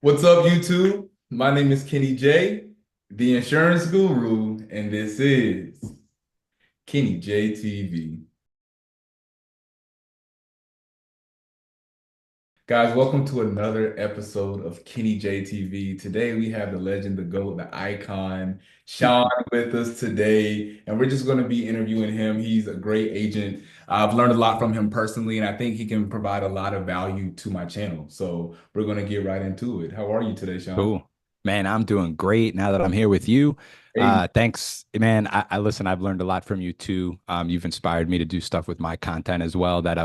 What's up, YouTube? My name is Kenny J, the insurance guru, and this is Kenny J TV. Guys, welcome to another episode of Kenny J TV. Today we have the legend, the GOAT, the icon, Sean with us today, and we're just going to be interviewing him. He's a great agent. I've learned a lot from him personally, and I think he can provide a lot of value to my channel. So we're going to get right into it. How are you today, Sean? Cool. Man, I'm doing great now that I'm here with you. Hey, Thanks, man. I listen, I've learned a lot from you too. You've inspired me to do stuff with my content as well that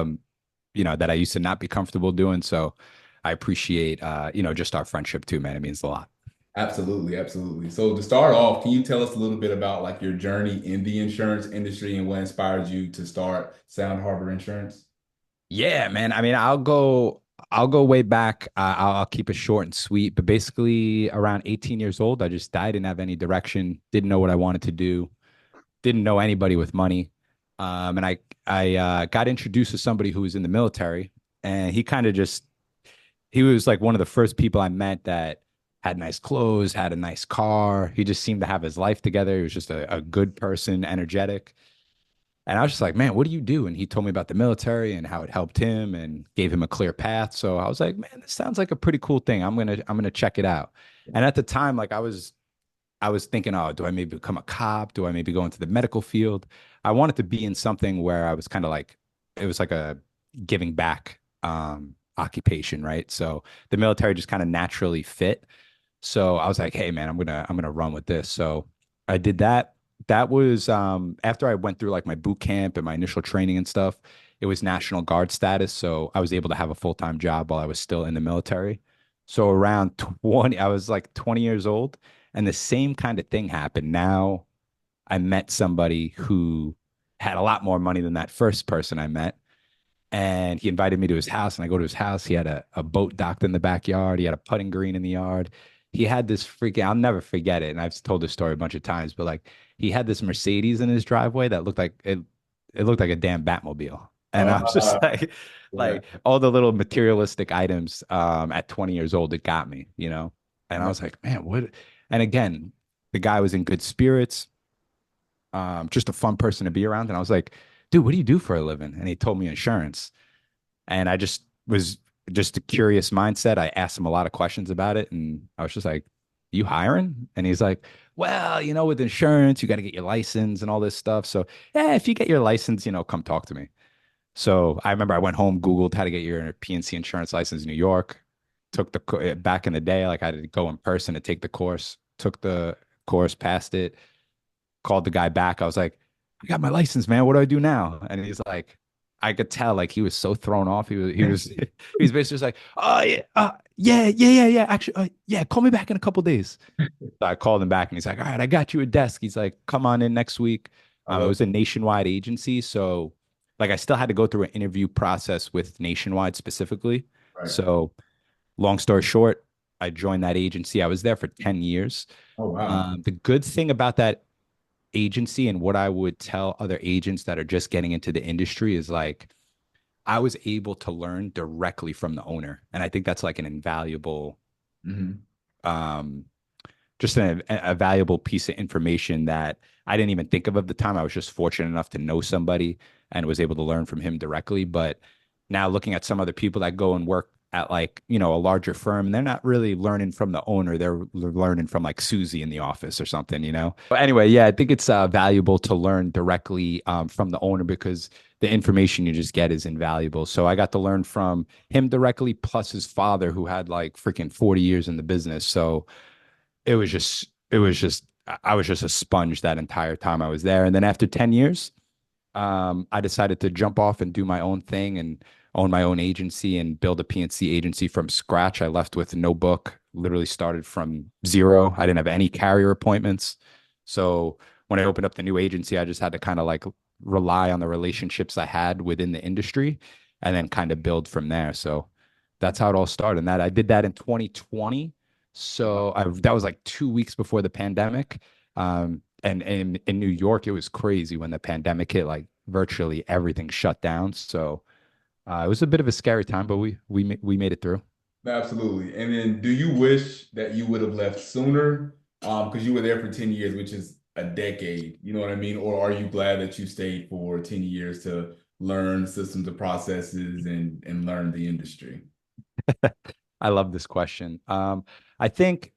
that I used to not be comfortable doing. So I appreciate just our friendship too, man. It means a lot. absolutely, absolutely. So to start off, can you tell us a little bit about like your journey in the insurance industry and what inspired you to start Sound Harbor Insurance? Yeah, man. I mean, I'll go way back. I'll keep it short and sweet, but basically around 18 years old, I just died, didn't have any direction, didn't know what I wanted to do, didn't know anybody with money. And I got introduced to somebody who was in the military, and he was like one of the first people I met that had nice clothes, had a nice car. He just seemed to have his life together. He was just a good person, energetic. And I was just like, man, what do you do? And he told me about the military and how it helped him and gave him a clear path. So I was like, man, this sounds like a pretty cool thing. I'm gonna check it out. And at the time, like I was thinking, oh, do I maybe become a cop? Do I maybe go into the medical field? I wanted to be in something where I was kind of like, it was like a giving back occupation, right? So the military just kind of naturally fit. So I was like, hey man, I'm gonna run with this. So I did that. That was after I went through like my boot camp and my initial training and stuff. It was National Guard status, so I was able to have a full-time job while I was still in the military. So around 20, I was like 20 years old, and the same kind of thing happened. Now I met somebody who had a lot more money than that first person I met. And he invited me to his house, and I go to his house. He had a boat docked in the backyard. He had a putting green in the yard. He had this freaking, I'll never forget it. And I've told this story a bunch of times, but like he had this Mercedes in his driveway that looked like it looked like a damn Batmobile. And I was just Uh, yeah. like all the little materialistic items at 20 years old, it got me, you know? And I Yeah. was like, man, what? And again, the guy was in good spirits, just a fun person to be around. And I was like, dude, what do you do for a living? And he told me insurance. And I just was just a curious mindset. I asked him a lot of questions about it. And I was just like, you hiring? And he's like, well, with insurance, you got to get your license and all this stuff. So, yeah, if you get your license, come talk to me. So I remember I went home, Googled how to get your PNC insurance license in New York. Took back in the day, like I had to go in person to take the course, took the course, passed it, called the guy back. I was like, I got my license, man. What do I do now? And he's like, I could tell like he was so thrown off. He was he was basically just like, oh yeah, yeah. Actually, yeah, call me back in a couple days. So I called him back and he's like, all right, I got you a desk. He's like, come on in next week. I It love was a nationwide agency, so like I still had to go through an interview process with Nationwide specifically. it. Right. So long story short, I joined that agency. I was there for 10 years. Oh, wow. The good thing about that agency and what I would tell other agents that are just getting into the industry is like I was able to learn directly from the owner. And I think that's like an invaluable Hmm. um just a valuable piece of information that I didn't even think of at the time. I was just fortunate enough to know somebody and was able to learn from him directly. But now looking at some other people that go and work at like, a larger firm, they're not really learning from the owner. They're learning from like Susie in the office or something. But anyway, yeah, I think it's valuable to learn directly from the owner because the information you just get is invaluable. So I got to learn from him directly, plus his father, who had like freaking 40 years in the business. So it was just I was just a sponge that entire time I was there. And then after 10 years, I decided to jump off and do my own thing and own my own agency and build a PNC agency from scratch. I left with no book, literally started from zero. I didn't have any carrier appointments. So when I opened up the new agency, I just had to kind of like rely on the relationships I had within the industry and then kind of build from there. So that's how it all started. And that I did that in 2020. So that was like 2 weeks before the pandemic. And in New York, it was crazy when the pandemic hit, like virtually everything shut down. So it was a bit of a scary time, but we made it through. Absolutely. And then do you wish that you would have left sooner? Because you were there for 10 years, which is a decade, you know what I mean? Or are you glad that you stayed for 10 years to learn systems and processes and learn the industry? I love this question. I think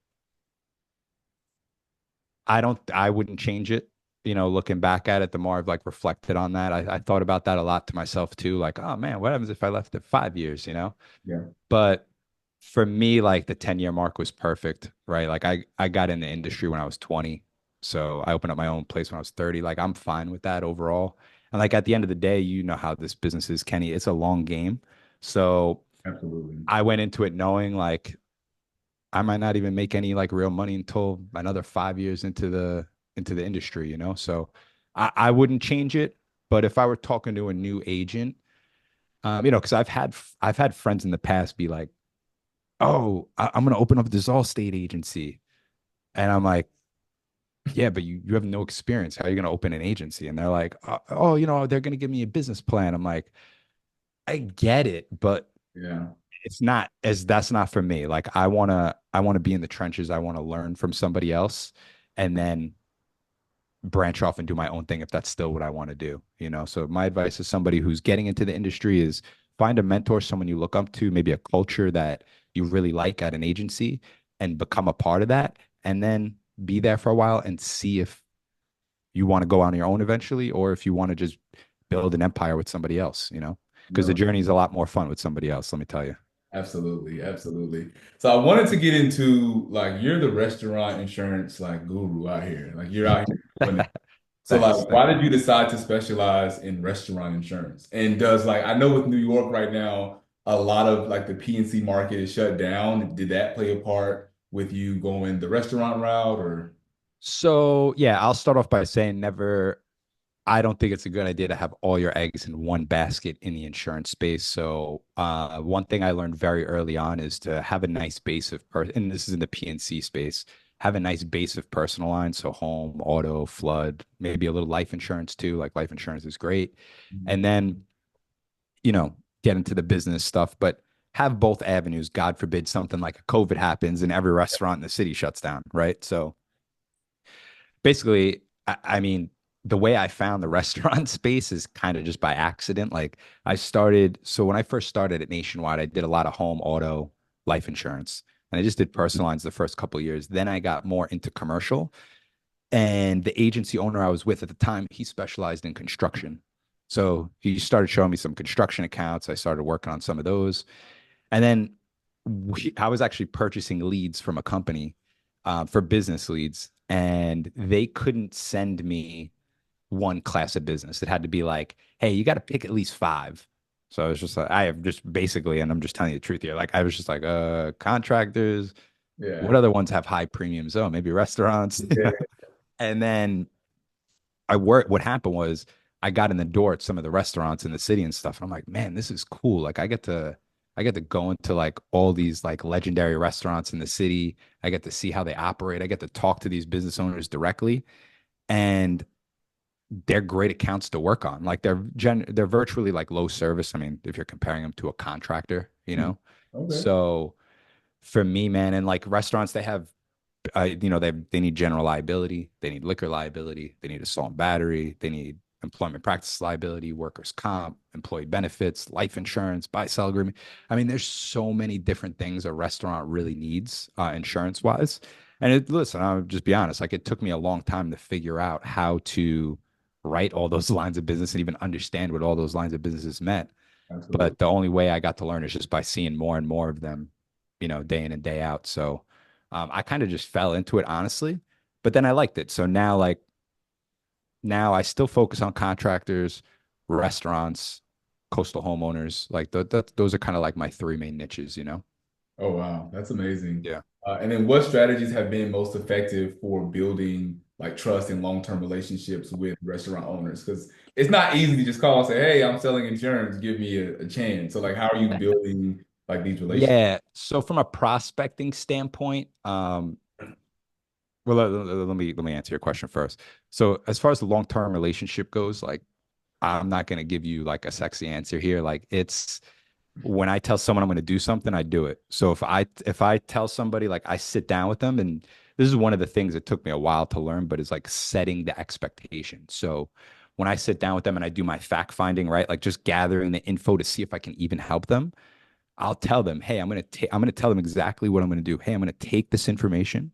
I wouldn't change it. You know, looking back at it, the more I've like reflected on that, I thought about that a lot to myself too. Like, oh man, what happens if I left at 5 years, you know? Yeah, But for me, like the 10-year mark was perfect, right? Like I got in the industry when I was 20. So I opened up my own place when I was 30. Like I'm fine with that overall. And like at the end of the day, you know how this business is, Kenny. It's a long game. So absolutely. I went into it knowing like I might not even make any like real money until another 5 years into the industry, you know? So I wouldn't change it. But if I were talking to a new agent, you know, because I've had friends in the past be like, "Oh, I'm going to open up this Allstate agency," and I'm like, "Yeah, but you have no experience. How are you going to open an agency?" And they're like, "Oh, you know, they're going to give me a business plan." I'm like, "I get it, but Yeah, it's not as that's not for me. Like I want to be in the trenches. I want to learn from somebody else, and then branch off and do my own thing if that's still what I want to do, you know? So my advice to somebody who's getting into the industry is find a mentor, someone you look up to, maybe a culture that you really like at an agency and become a part of that and then be there for a while and see if you want to go on your own eventually or if you want to just build an empire with somebody else, you know? Because the no. journey is a lot more fun with somebody else, let me tell you. Absolutely, absolutely. So I wanted to get into like you're the restaurant insurance like guru out here. Like you're out here doing it. So Thanks. like why Thanks. did you decide to specialize in restaurant insurance? And does like I know with New York right now, a lot of like the PNC market is shut down. Did that play a part with you going the restaurant route or So yeah, I'll start off by saying never I don't think it's a good idea to have all your eggs in one basket in the insurance space. So, one thing I learned very early on is to have a nice base of and this is in the PNC space, have a nice base of personal lines. So, home, auto, flood, maybe a little life insurance too. Like life insurance is great. And then, you know, get into the business stuff, but have both avenues. God forbid something like a COVID happens and every restaurant in the city shuts down, right? So, basically, I mean, the way I found the restaurant space is kind of just by accident. Like so when I first started at Nationwide, I did a lot of home, auto, life insurance, and I just did personal lines the first couple of years. Then I got more into commercial, and the agency owner I was with at the time, he specialized in construction. So he started showing me some construction accounts. I started working on some of those. And then I was actually purchasing leads from a company for business leads, and they couldn't send me one class of business. It had to be like, hey, you got to pick at least five. So I was just like, I have just basically, and I'm just telling you the truth here. Like I was just like, contractors. What yeah. other ones have high premiums? Oh, maybe restaurants. You Yeah. know? And then I worked. What happened was I got in the door at some of the restaurants in the city and stuff, and I'm like, man, this is cool. Like I get to go into like all these like legendary restaurants in the city. I get to see how they operate. I get to talk to these business owners directly, and they're great accounts to work on. Like they're virtually like low service. I mean, if you're comparing them to a contractor, you Hmm. know. Okay. So for me, man, and like restaurants, they have you know, they need general liability, they need liquor liability, they need assault and battery, they need employment practice liability, workers' comp, employee benefits, life insurance, buy sell agreement. I mean, there's so many different things a restaurant really needs insurance wise. And listen, I'll just be honest, like it took me a long time to figure out how to write all those lines of business and even understand what all those lines of businesses meant. Absolutely. But the only way I got to learn is just by seeing more and more of them, you know, day in and day out. So I kind of just fell into it, honestly. But then I liked it. So now, like, now I still focus on contractors, restaurants, coastal homeowners. Like, those are kind of like my three main niches, you know? Oh, wow. That's amazing. Yeah. And then what strategies have been most effective for building like trust and long-term relationships with restaurant owners? Because it's not easy to just call and say, hey, I'm selling insurance, give me a chance. So like how are you building like these relationships? Yeah. So from a prospecting standpoint, well, let me answer your question first. So as far as the long-term relationship goes, like I'm not going to give you like a sexy answer here. Like when I tell someone I'm going to do something, I do it. So if I tell somebody, like, I sit down with them, and this is one of the things that took me a while to learn, but it's like setting the expectation. So when I sit down with them and I do my fact finding, right, like just gathering the info to see if I can even help them, I'll tell them, hey, I'm going to tell them exactly what I'm going to do. Hey, I'm going to take this information,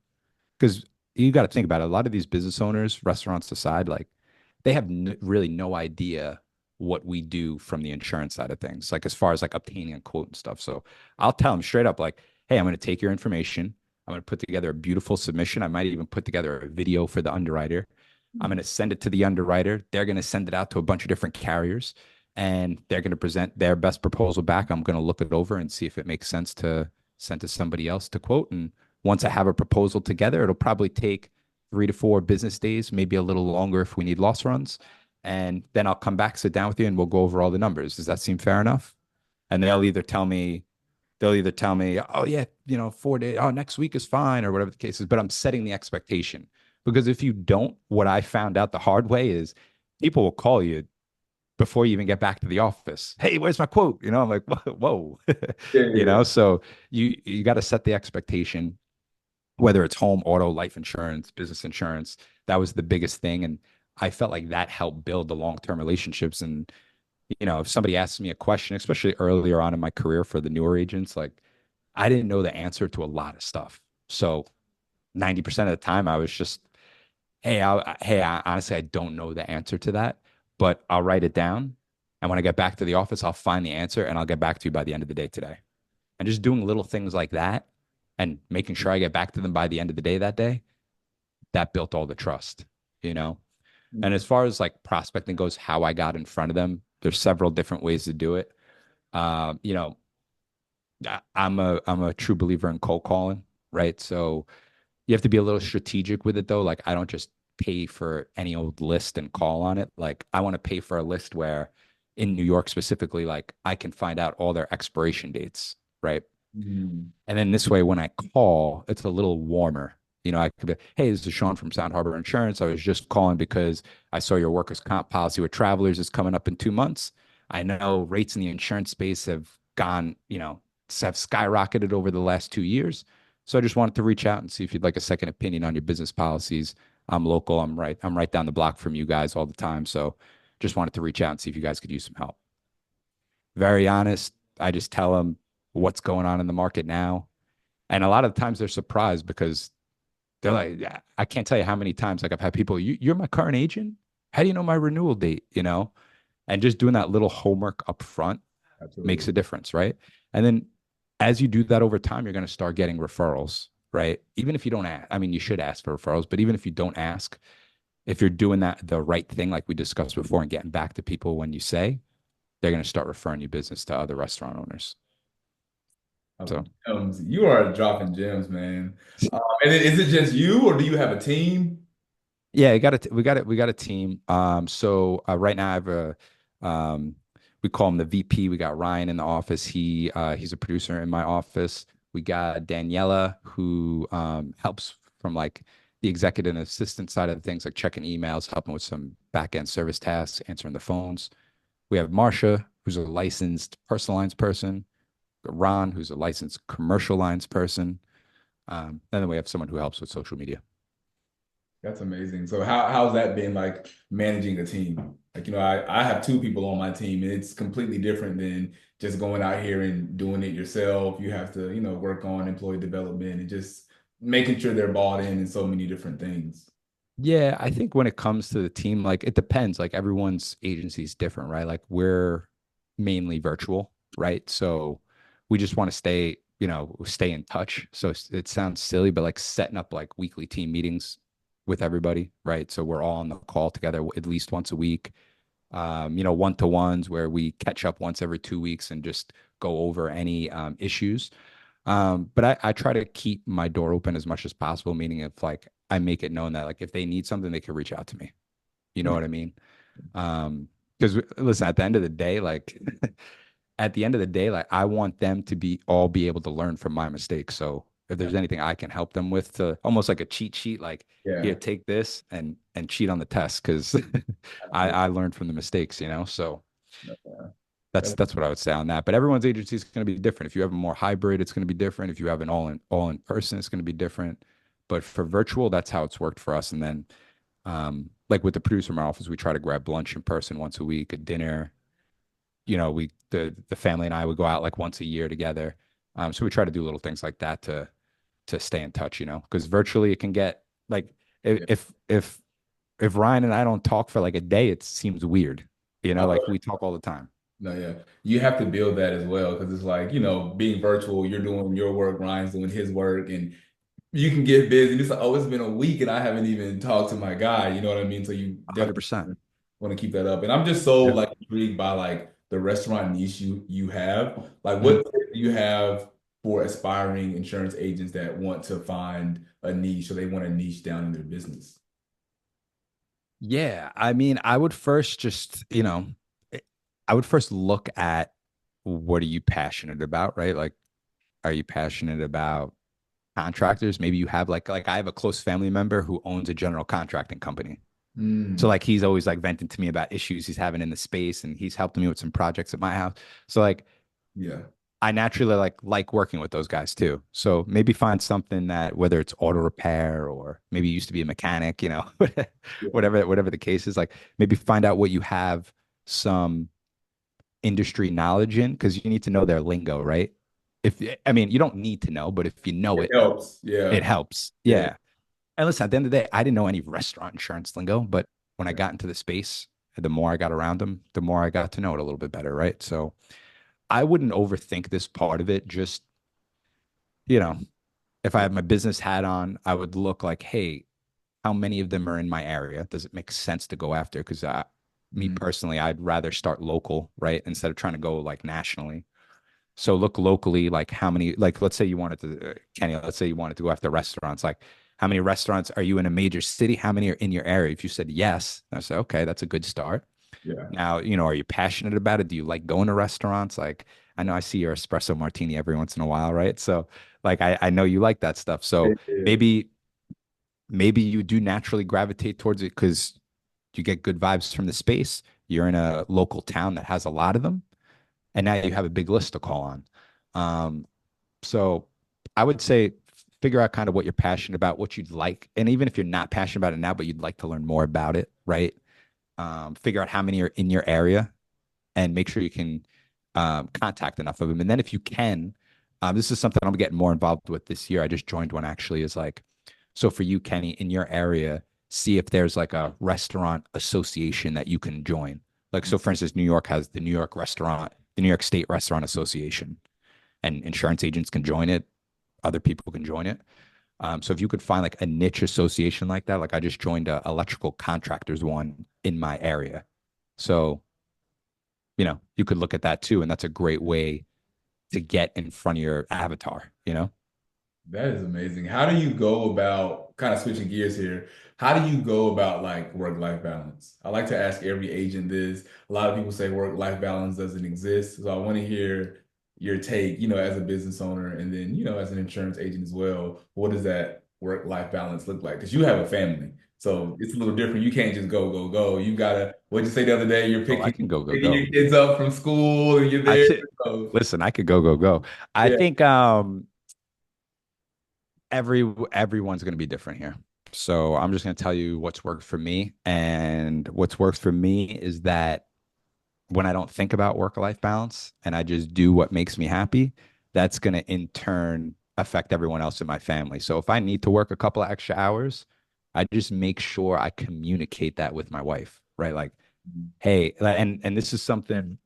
because you got to think about it. A lot of these business owners, restaurants aside, like, they have really no idea what we do from the insurance side of things, like as far as like obtaining a quote and stuff. So I'll tell them straight up, like, hey, I'm going to take your information. I'm going to put together a beautiful submission. I might even put together a video for the underwriter. I'm going to send it to the underwriter. They're going to send it out to a bunch of different carriers, and they're going to present their best proposal back. I'm going to look it over and see if it makes sense to send to somebody else to quote. And once I have a proposal together, it'll probably take 3 to 4 business days, maybe a little longer if we need loss runs. And then I'll come back, sit down with you, and we'll go over all the numbers. Does that seem fair enough? And they'll either tell me, oh yeah, 4 days, oh, next week is fine, or whatever the case is. But I'm setting the expectation, because if you don't, what I found out the hard way is people will call you before you even get back to the office. Hey, where's my quote? I'm like, whoa, Yeah, yeah. So you got to set the expectation, whether it's home, auto, life insurance, business insurance. That was the biggest thing. And I felt like that helped build the long-term relationships. And, if somebody asks me a question, especially earlier on in my career for the newer agents, like, I didn't know the answer to a lot of stuff. So 90% of the time I was just, honestly, I don't know the answer to that, but I'll write it down. And when I get back to the office, I'll find the answer and I'll get back to you by the end of the day today. And just doing little things like that and making sure I get back to them by the end of the day that day, that built all the trust, you know? And as far as like prospecting goes, how I got in front of them, there's several different ways to do it. Um, you know, I'm a true believer in cold calling, right? So you have to be a little strategic with it though. Like, I don't just pay for any old list and call on it. Like, I want to pay for a list where, in New York specifically, like, I can find out all their expiration dates, right? Mhm. And then this way, when I call, it's a little warmer. I could be, hey, this is Sean from Sound Harbor Insurance. I was just calling because I saw your workers' comp policy with Travelers is coming up in 2 months. I know rates in the insurance space have gone, have skyrocketed over the last 2 years. So I just wanted to reach out and see if you'd like a second opinion on your business policies. I'm local. I'm right down the block from you guys all the time. So just wanted to reach out and see if you guys could use some help. Very honest. I just tell them what's going on in the market now. And a lot of times they're surprised because they're like, "Yeah, I can't tell you how many times like I've had people, you're my current agent? How do you know my renewal date?" And just doing that little homework up front makes Absolutely. a difference, right? And then as you do that over time, you're going to start getting referrals, right? Even if you don't ask, I mean, you should ask for referrals, but even if you don't ask, if you're doing that the right thing, like we discussed before, and getting back to people when you say, they're going to start referring you business to other restaurant owners. So Gems. You are dropping gems, man. And is it just you, or do you have a team? yeah, we got a team. So right now I have um, we call him the VP. We got Ryan in the office. He's a producer in my office. We got Daniela, who helps from like the executive and assistant side of things, like checking emails, helping with some back end service tasks, answering the phones. We have Marsha, who's a licensed personal lines person. Ron, who's a licensed commercial lines person. And then we have someone who helps with social media. That's amazing. So how's that been like managing a team? Like, I have two people on my team, and it's completely different than just going out here and doing it yourself. You have to, work on employee development and just making sure they're bought in so many different things. Yeah, I think when it comes to the team, like, it depends. Like, everyone's agency is different, right? Like, we're mainly virtual, right? So we just want to stay in touch. So it sounds silly, but like setting up like weekly team meetings with everybody, right? So we're all on the call together at least once a week. One-to-ones where we catch up once every 2 weeks and just go over any issues. But I try to keep my door open as much as possible, meaning if like I make it known that like if they need something, they can reach out to me. You know what I mean? Because listen, at the end of the day, like at the end of the day, like I want them to be able to learn from my mistakes. So if there's anything I can help them with, to almost like a cheat sheet, like, here, Yeah, take this and cheat on the test, because I absolutely. I learned from the mistakes. So That's what I would say on that. But everyone's agency is going to be different. If you have a more hybrid, it's going to be different. If you have an all in person, it's going to be different. But for virtual, that's how it's worked for us. And then like with the producer in my office, we try to grab lunch in person once a week, a dinner. We the family and I would go out like once a year together. So we try to do little things like that to stay in touch, because virtually it can get like Yeah. if Ryan and I don't talk for like a day, it seems weird. Oh, Like we talk all the time. no, yeah. You have to build that as well because it's like, being virtual, you're doing your work, Ryan's doing his work, and you can get busy. And it's like, oh, it's been a week and I haven't even talked to my guy. You know what I mean? So you 100%. definitely want to keep that up. And I'm just so Yeah. like intrigued by like the restaurant niche you have. Like Mhm. what tips do you have for aspiring insurance agents that want to find a niche or they want a niche down in their business? Yeah. I mean, I would first just, I would first look at what are you passionate about, right? Like, are you passionate about contractors? Maybe you have like I have a close family member who owns a general contracting company. So Mm, like he's always like venting to me about issues he's having in the space and he's helped me with some projects at my house. So like yeah. I naturally like working with those guys too. So maybe find something that whether it's auto repair or maybe you used to be a mechanic, Yeah. whatever the case is, like maybe find out what you have some industry knowledge in because you need to know their lingo, right? If I mean, you don't need to know, but if you know It it, helps. it Yeah. helps. Yeah. Yeah. And listen, at the end of the day, I didn't know any restaurant insurance lingo, but when I Yeah. got into the space, the more I got around them, the more I got to know it a little bit better, right? So I wouldn't overthink this part of it. Just, you know, if I Yeah. had my business hat on, I would look like, hey, how many of them are in my area? Does it make sense to go after? Because me Mhm. personally, I'd rather start local, right? Instead of trying to go like nationally. So look locally, like how many, like let's say you wanted to, Kenny, let's say you wanted to go after restaurants. Like how many restaurants are you in a major city? How many are in your area? If you said yes, I said, okay, that's a good start. Yeah. Now, are you passionate about it? Do you like going to restaurants? Like I know I see your espresso martini every once in a while, right? So like I know you like that stuff. So Yeah. maybe you do naturally gravitate towards it because you get good vibes from the space. You're in a local town that has a lot of them, and now you have a big list to call on. Um, so I would say figure out kind of what you're passionate about, what you'd like. And even if you're not passionate about it now, but you'd like to learn more about it, right? Figure out how many are in your area and make sure you can contact enough of them. And then if you can, this is something I'm getting more involved with this year. I just joined one actually, is like, so for you, Kenny, in your area, see if there's like a restaurant association that you can join. Like, so for instance, New York has the New York Restaurant, the New York State Restaurant Association, and insurance agents can join it. Other people can join it. So if you could find like a niche association like that, like I just joined a electrical contractors one in my area. So, you could look at that too. And that's a great way to get in front of your avatar. That is amazing. How do you go about kind of switching gears here? How do you go about like work-life balance? I like to ask every agent this. A lot of people say work-life balance doesn't exist. So I want to hear your take, as a business owner and then, as an insurance agent as well. What does that work-life balance look like? Because you have a family. So it's a little different. You can't just go, go, go. You gotta, what'd you say the other day? You're Oh, I picking can go, go, picking your go. kids up from school and you're I there. could So listen, I could go, go, go. I yeah. think everyone's gonna be different here. So I'm just gonna tell you what's worked for me. And what's worked for me is that when I don't think about work-life balance and I just do what makes me happy, that's going to in turn affect everyone else in my family. So if I need to work a couple of extra hours, I just make sure I communicate that with my wife, right? Like, hey, and this is something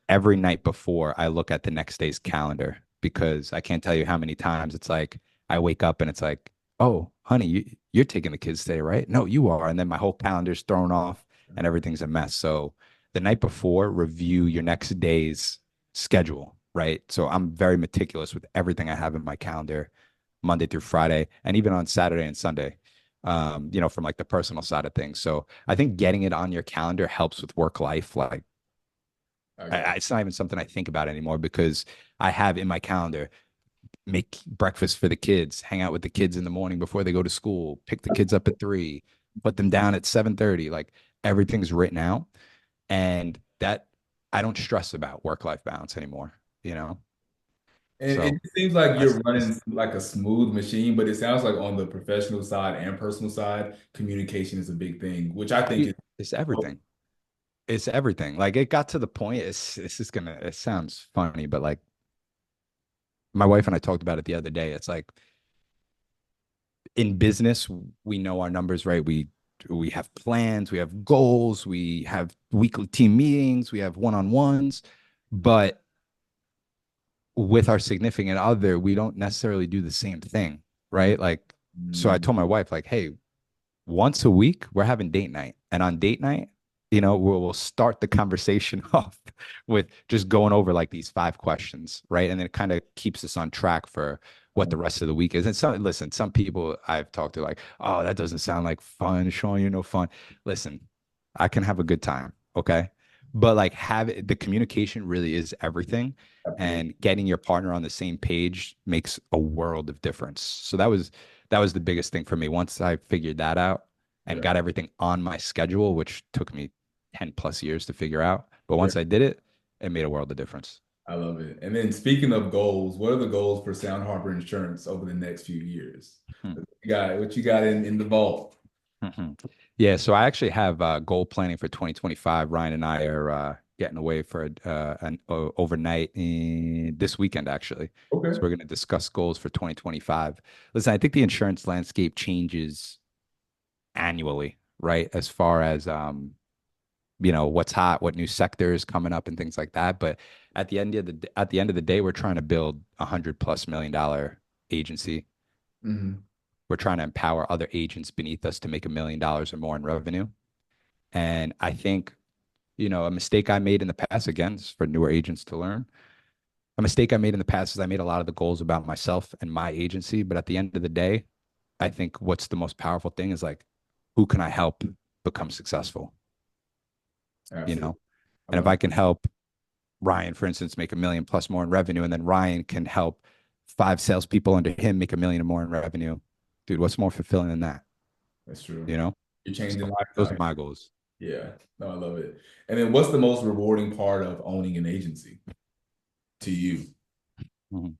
every night before I look at the next day's calendar because I can't tell you how many times it's like I wake up and it's like, oh, honey, you're taking the kids today, right? No, you are. And then my whole calendar's thrown off and everything's a mess. So the night before, review your next day's schedule, right? So I'm very meticulous with everything I have in my calendar, Monday through Friday, and even on Saturday and Sunday. From like the personal side of things. So I think getting it on your calendar helps with work life. Like I got it's not even something I think about anymore because I have in my calendar make breakfast for the kids, hang out with the kids in the morning before they go to school, pick the kids up at 3, put them down at 7:30. Like everything's written out. And that I don't stress about work-life balance anymore, you know? And it So seems like you're that's running like a smooth machine, but it sounds like on the professional side and personal side, communication is a big thing, which I think is it's everything. It's everything. Like it got to the point, it's just gonna, it sounds funny, but like my wife and I talked about it the other day. It's like in business, we know our numbers, right? We have plans, we have goals, we have weekly team meetings, we have one-on-ones, but with our significant other, we don't necessarily do the same thing, right? Like, so I mm, told my wife, like, hey, once a week we're having date night, and on date night, we'll start the conversation off with just going over like these 5 questions, right? And then it kind of keeps us on track for what the rest of the week is. And some, listen, some people I've talked to like, oh, that doesn't sound like fun, Sean, you're no fun. Listen, I can have a good time, okay? But like, have the communication really is everything, absolutely. and getting your partner on the same page makes a world of difference. So that was the biggest thing for me. Once I figured that out and Yeah. got everything on my schedule, which took me 10 plus years to figure out, but Yeah. once I did it, it made a world of difference. I love it. And then speaking of goals, what are the goals for Sound Harbor Insurance over the next few years? Hmm. What you got in the vault? Mhm. Yeah, so I actually have goal planning for 2025. Ryan and I are getting away for an overnight this weekend, actually. So Okay. we're going to discuss goals for 2025. Listen, I think the insurance landscape changes annually, right? As far as what's hot, what new sectors coming up, and things like that. But at the end of the day, we're trying to build $100+ million agency. Hmm. We're trying to empower other agents beneath us to make $1 million or more in revenue. And I think, a mistake I made in the past, again, is for newer agents to learn. A mistake I made in the past is I made a lot of the goals about myself and my agency. But at the end of the day, I think what's the most powerful thing is like, who can I help become successful? You Absolutely. know? I And if love I it. can help Ryan, for instance, make $1 million+ more in revenue, and then Ryan can help 5 salespeople under him make $1 million or more in revenue, dude, what's more fulfilling than that? That's true. You know? You're So changing lives those out are here. my goals. Yeah. No, I love it. And then what's the most rewarding part of owning an agency to you? Mhm.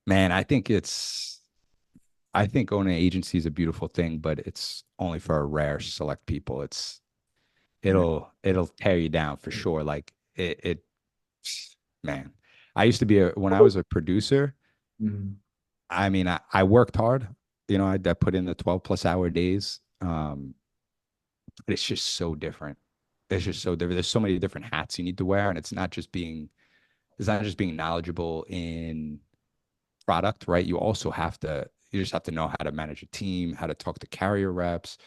Man, I think owning an agency is a beautiful thing, but it's only for a rare select people. Yeah. It'll tear you down for sure. Like man. I used to be when I was a producer, Mhm. I mean, I worked hard. I put in the 12+ hour days. But it's just so different. It's just so different. There's so many different hats you need to wear, and it's not just being knowledgeable in product, right? You just have to know how to manage a team, how to talk to carrier reps,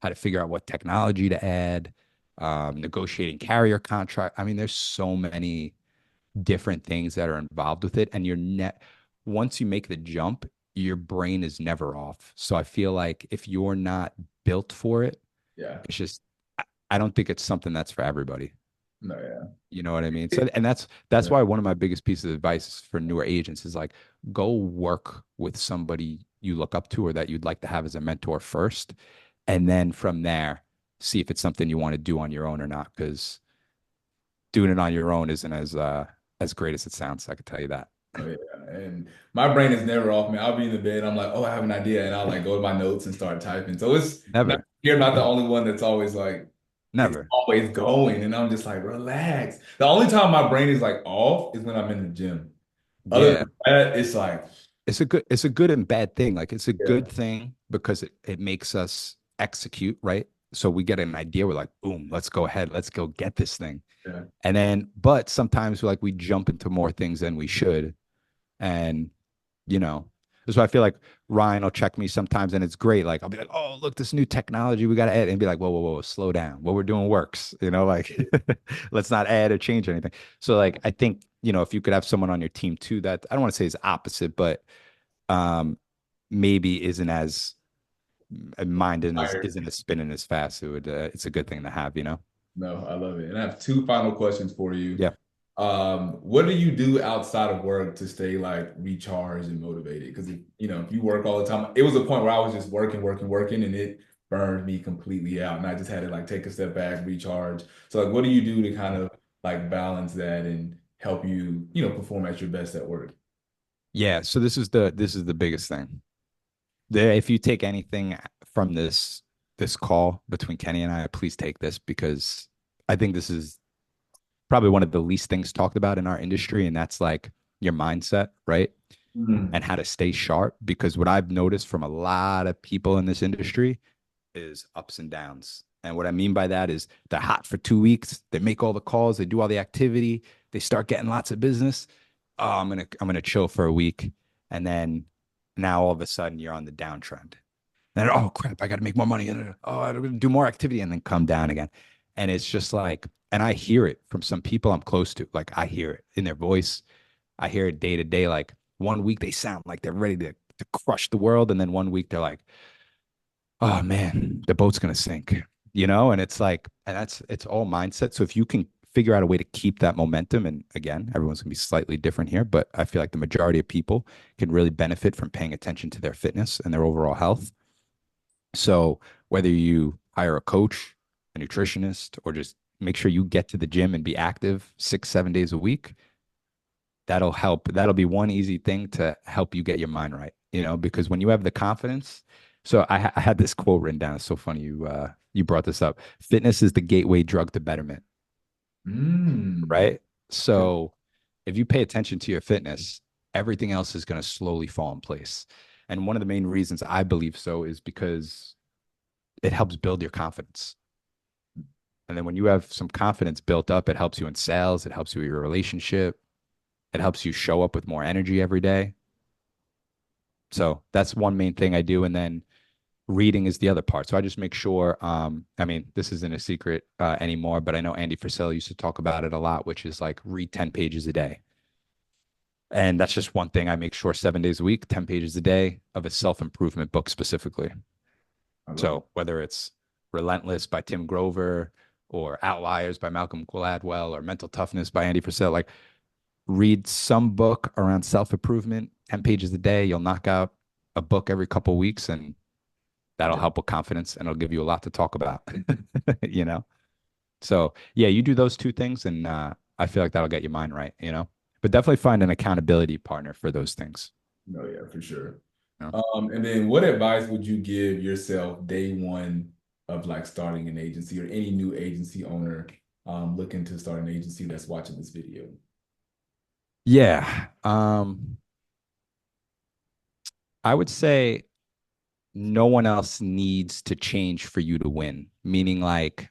how to figure out what technology to add, negotiating carrier contract. I mean, there's so many different things that are involved with it, and once you make the jump, your brain is never off. So I feel like if you're not built for it, Yeah. it's just I don't think it's something that's for everybody. No, yeah. You know what I mean? So, and that's Yeah. why one of my biggest pieces of advice for newer agents is like, go work with somebody you look up to or that you'd like to have as a mentor first, and then from there, see if it's something you want to do on your own or not. Because doing it on your own isn't as great as it sounds. I can tell you that. Oh, yeah. And my brain is never off, man. I'll be in the bed. I'm like, oh, I have an idea. And I'll like go to my notes and start typing. So Never, you're not the only one that's always like, it's never. always going. And I'm just like, relax. The only time my brain is like off is when I'm in the gym. Other Yeah, than that, it's like, it's a good and bad thing. Like it's a yeah, good thing because it makes us execute, right? So we get an idea, we're like, boom, let's go ahead, let's go get this thing. yeah, And then, but sometimes like we jump into more things than we should. And, you know, that's why I feel like Ryan will check me sometimes and it's great. Like I'll be like, oh, look, this new technology we got to add, and be like, whoa, whoa, whoa, slow down. What we're doing works, like let's not add or change anything. So like I think, if you could have someone on your team too, that I don't want to say is opposite, but um maybe isn't as mind and tired. isn't as spinning as fast, it's a good thing to have. No, I love it. And I have two final questions for you. Yeah. What do you do outside of work to stay like recharged and motivated? Because if you work all the time, it was a point where I was just working, working, working, and it burned me completely out, and I just had to like take a step back, recharge. So like, what do you do to kind of like balance that and help you, perform at your best at work? Yeah, so this is the biggest thing. If you take anything from this call between Kenny and I, please take this because I think this is probably one of the least things talked about in our industry, and that's like your mindset, right? And Mm. how to stay sharp. Because what I've noticed from a lot of people in this industry is ups and downs. And what I mean by that is they're hot for 2 weeks, they make all the calls, they do all the activity, they start getting lots of business. Oh, I'm gonna chill for a week. And then now all of a sudden you're on the downtrend. And oh crap, I gotta make more money. Oh, I'm gonna do more activity and then come down again. And it's just like, and I hear it from some people I'm close to. Like I hear it in their voice. I hear it day to day. Like one week they sound like they're ready to crush the world. And then one week they're like, oh man, the boat's gonna sink, and it's like, and it's all mindset. So if you can figure out a way to keep that momentum, and again, everyone's gonna be slightly different here, but I feel like the majority of people can really benefit from paying attention to their fitness and their overall health. So whether you hire a coach, a nutritionist, or just make sure you get to the gym and be active 6, 7 days a week, that'll help. That'll be one easy thing to help you get your mind right, because when you have the confidence. So I had this quote written down. It's so funny you brought this up. Fitness is the gateway drug to betterment, Mm. right? So if you pay attention to your fitness, everything else is going to slowly fall in place. And one of the main reasons I believe so is because it helps build your confidence. And then when you have some confidence built up, it helps you in sales, it helps you with your relationship, it helps you show up with more energy every day. So that's one main thing I do. And then reading is the other part. So I just make sure, I mean, this isn't a secret anymore, but I know Andy Frisella used to talk about it a lot, which is like read 10 pages a day. And that's just one thing I make sure 7 days a week, 10 pages a day of a self improvement book specifically. I love it. So whether it's Relentless by Tim Grover or Outliers by Malcolm Gladwell or Mental Toughness by Andy Frisell, like read some book around self improvement, 10 pages a day. You'll knock out a book every couple of weeks and that'll Yeah. help with confidence and it'll give you a lot to talk about, you know? So yeah, you do those two things and I feel like that'll get your mind right. But definitely find an accountability partner for those things. No, yeah, for sure. You know? And then what advice would you give yourself day one of like starting an agency or any new agency owner looking to start an agency that's watching this video? Yeah. I would say no one else needs to change for you to win. Meaning like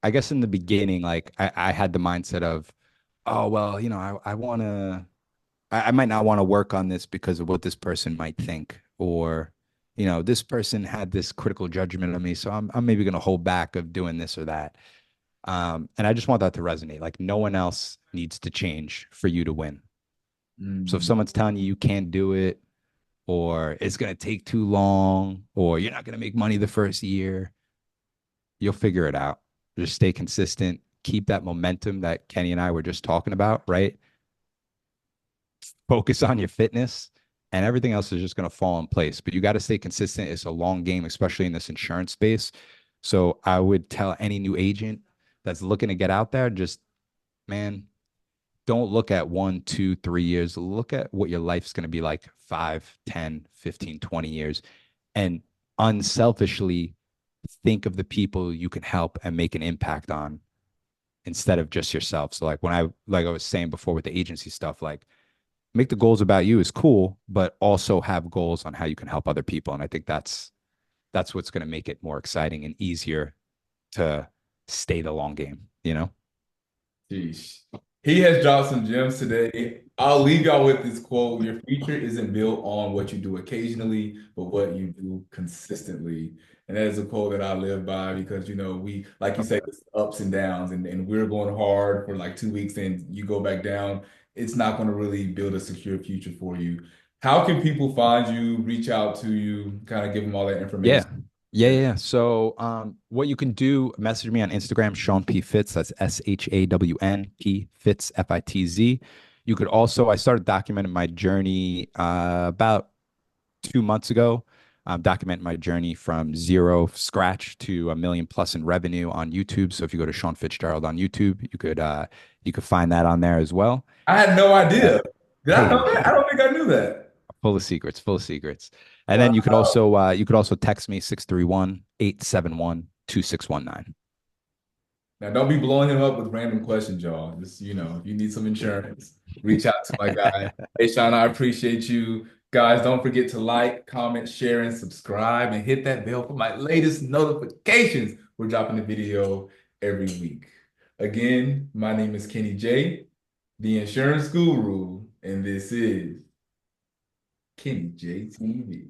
I guess in the beginning, like I had the mindset of, oh well, I might not want to work on this because of what this person might think, or this person had this critical judgment of me, so I'm maybe gonna hold back of doing this or that. And I just want that to resonate. Like no one else needs to change for you to win. So if Mm, someone's telling you you can't do it, or it's gonna take too long, or you're not gonna make money the first year, you'll figure it out. Just stay consistent, keep that momentum that Kenny and I were just talking about, right? Focus on your fitness and everything else is just going to fall in place. But you got to stay consistent. It's a long game, especially in this insurance space. So I would tell any new agent that's looking to get out there, just, man, don't look at 1, 2, 3 years. Look at what your life's going to be like 5, 10, 15, 20 years. And unselfishly think of the people you can help and make an impact on instead of just yourself. So like I was saying before with the agency stuff, like make the goals about you is cool, but also have goals on how you can help other people. And I think that's what's going to make it more exciting and easier to stay the long game. Sheesh. He has dropped some gems today. I'll leave y'all with this quote. Your future isn't built on what you do occasionally, but what you do consistently. And that is a quote that I live by because, we, like you say, it's ups and downs, and we're going hard for like 2 weeks and you go back down. It's not going to really build a secure future for you. How can people find you, reach out to you, kind of give them all that Yeah. information? Yeah, yeah. Yeah. So what you can do, message me on Instagram, Sean P. Fitz. That's SHAWN P Fitz FITZ. You could also, I started documenting my journey about 2 months ago. documenting my journey from zero scratch to a million plus in revenue on YouTube. So if you go to Sean Fitzgerald on YouTube, you could find that on there as well. I had no Uh, idea. Did I know that? I hey, don't think I knew that. full of secrets, full of secrets. And Wow. then you could also text me 631-871-2619. Now, don't be blowing him up with random questions, y'all. Just, if you need some insurance, reach out to my guy. Hey, Sean, I appreciate you. Guys, don't forget to like, comment, share, and subscribe, and hit that bell for my latest notifications. We're dropping a video every week. Again, my name is Kenny J, the insurance guru, and this is Kenny J TV.